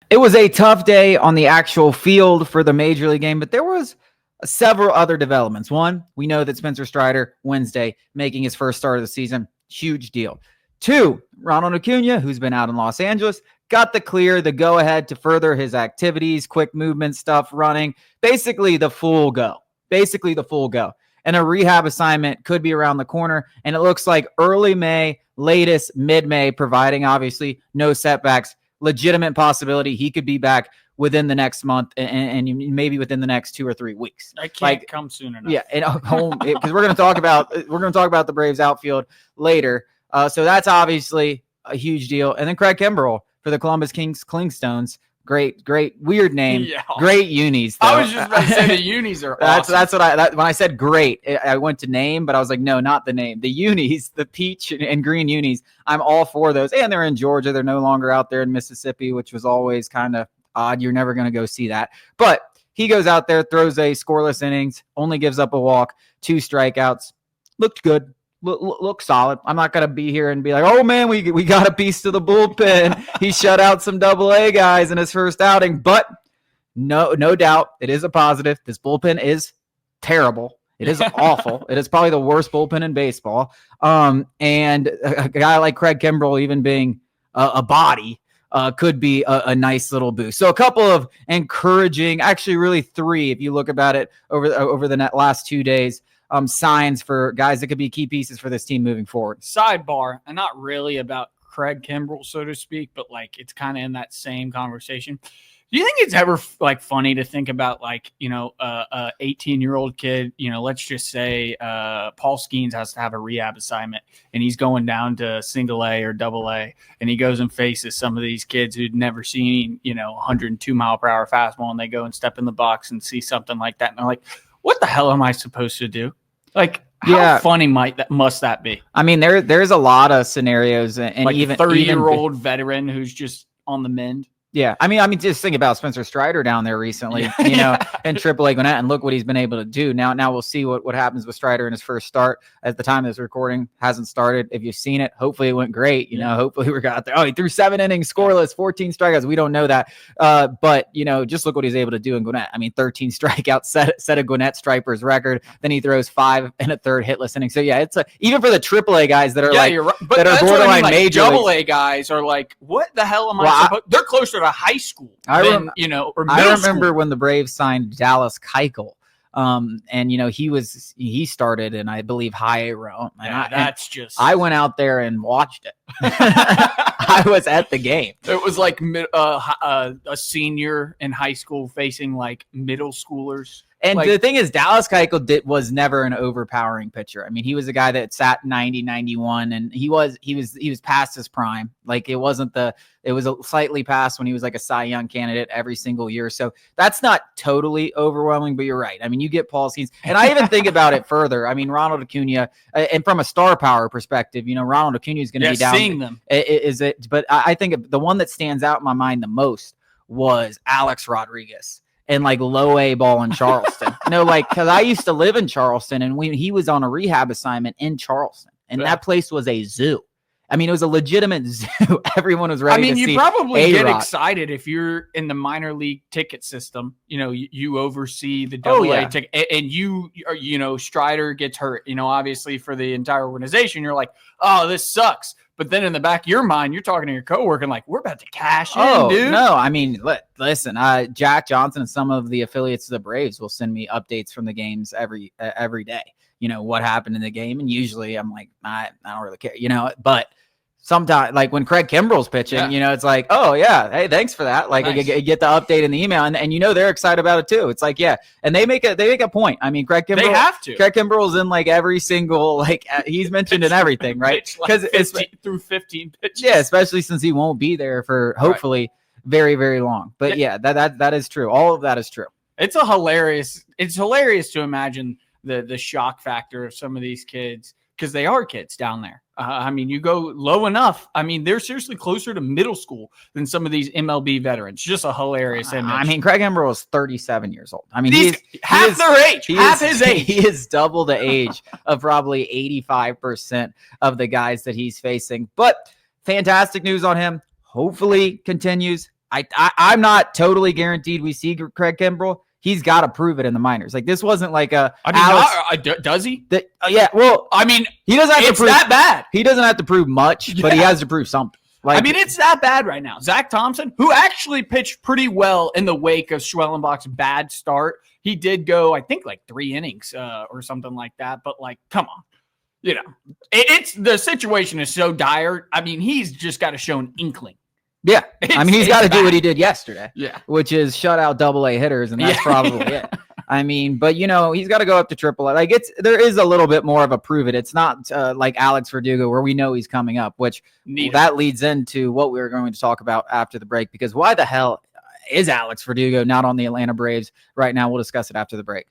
It was a tough day on the actual field for the Major League game, but there was several other developments. One, we know that Spencer Strider, Wednesday, making his first start of the season. Huge deal. Two, Ronald Acuña, who's been out in Los Angeles, got the clear, the go-ahead to further his activities, quick movement stuff, running, basically the full go. And a rehab assignment could be around the corner, and it looks like early May, latest mid-May, providing obviously no setbacks. Legitimate possibility he could be back within the next month and maybe within the next 2 or 3 weeks. I can't come soon enough. Yeah, because we're going to talk about the Braves outfield later. So that's obviously a huge deal. And then Craig Kimbrell for the Columbus Kings Clingstones. Great, weird name. Yeah. Great unis. Though. I was just about to say the unis are awesome. That's what when I said great, I went to name, but I was like, no, not the name. The unis, the peach and green unis, I'm all for those. And they're in Georgia. They're no longer out there in Mississippi, which was always kind of odd. You're never going to go see that. But he goes out there, throws a scoreless innings, only gives up a walk, 2 strikeouts. Looked good. Look solid. I'm not going to be here and be like, oh, man, we got a piece to the bullpen. He shut out some AA guys in his first outing. But no doubt it is a positive. This bullpen is terrible. It is awful. It is probably the worst bullpen in baseball. And a guy like Craig Kimbrell, even being a body, could be a nice little boost. So a couple of encouraging, actually really 3, if you look about it over the last 2 days, signs for guys that could be key pieces for this team moving forward. Sidebar, and not really about Craig Kimbrell, so to speak, but like it's kind of in that same conversation. Do you think it's ever like funny to think about like, a 18-year-old kid, let's just say Paul Skeens has to have a rehab assignment and he's going down to single A or double A and he goes and faces some of these kids who'd never seen, 102 mile per hour fastball and they go and step in the box and see something like that. And they're like, what the hell am I supposed to do? Like, how funny must that be? I mean, there's a lot of scenarios, and like even 30-year-old veteran who's just on the mend. Yeah, I mean, just think about Spencer Strider down there recently, in AAA Gwinnett, and look what he's been able to do. Now we'll see what happens with Strider in his first start. At the time of this recording, hasn't started. If you've seen it, hopefully it went great. Hopefully we got there. Oh, he threw 7 innings, scoreless, 14 strikeouts. We don't know that, but just look what he's able to do in Gwinnett. I mean, 13 strikeouts, set a Gwinnett Striper's record. Then he throws 5 and a third hitless inning. So yeah, it's even for the AAA guys that are you're right. But that are borderline major. Double A guys are like, what the hell am I supposed? They're closer to high school. I remember school. when the Braves signed Dallas Keuchel. And he started in, I believe, high A row. I went out there and watched it. I was at the game. It was like a senior in high school facing like middle schoolers. And the thing is, Dallas Keuchel was never an overpowering pitcher. I mean, he was a guy that sat 90, 91, and he was past his prime. Like it was a slightly past when he was like a Cy Young candidate every single year. So that's not totally overwhelming, but you're right. I mean, you get Paul Skeens, and I even think about it further. I mean, Ronald Acuña, and from a star power perspective, Ronald Acuña is going to be down. Seeing them. But I think the one that stands out in my mind the most was Alex Rodriguez. And like low A ball in Charleston. Because I used to live in Charleston, and he was on a rehab assignment in Charleston, and that place was a zoo. I mean, it was a legitimate zoo. Everyone was ready to see. I mean, you probably get excited if you're in the minor league ticket system. You oversee the AA ticket, and Strider gets hurt. Obviously for the entire organization, you're like, oh, this sucks. But then in the back of your mind, you're talking to your coworker and like, we're about to cash in, dude. No, I mean, listen, Jack Johnson and some of the affiliates of the Braves will send me updates from the games every day. What happened in the game. And usually I'm like, I don't really care, but sometimes like when Craig Kimbrell's pitching, it's like, oh yeah, hey, thanks for that. Like nice. You get the update in the email and they're excited about it too. It's like, yeah. And they make a point. I mean, Craig Kimbrell, they have to. Craig Kimbrell's in like every single, he's mentioned in everything, right? Because it's through 15 pitches. Yeah. Especially since he won't be there for hopefully very, very long. But yeah, that is true. All of that is true. It's hilarious to imagine the shock factor of some of these kids, because they are kids down there. I mean, you go low enough. I mean, they're seriously closer to middle school than some of these MLB veterans. Just a hilarious image. I mean, Craig Kimbrell is 37 years old. I mean, half their age, half his age. He is double the age of probably 85% of the guys that he's facing. But fantastic news on him. Hopefully continues. I'm not totally guaranteed we see Craig Kimbrell. He's got to prove it in the minors. Like this wasn't like a. I mean, does he? Yeah. Well, I mean, he doesn't have to prove that bad. He doesn't have to prove much, but he has to prove something. Like, I mean, it's that bad right now. Zach Thompson, who actually pitched pretty well in the wake of Schwellenbach's bad start, he did go, I think, like 3 innings or something like that. But like, come on, it's the situation is so dire. I mean, he's just got to show an inkling. Yeah, I mean, he's got to do what he did yesterday. Yeah, which is shut out AA hitters, and that's probably it. I mean, but he's got to go up to AAA. Like there is a little bit more of a prove it. It's not like Alex Verdugo where we know he's coming up, which that leads into what we were going to talk about after the break. Because why the hell is Alex Verdugo not on the Atlanta Braves right now? We'll discuss it after the break.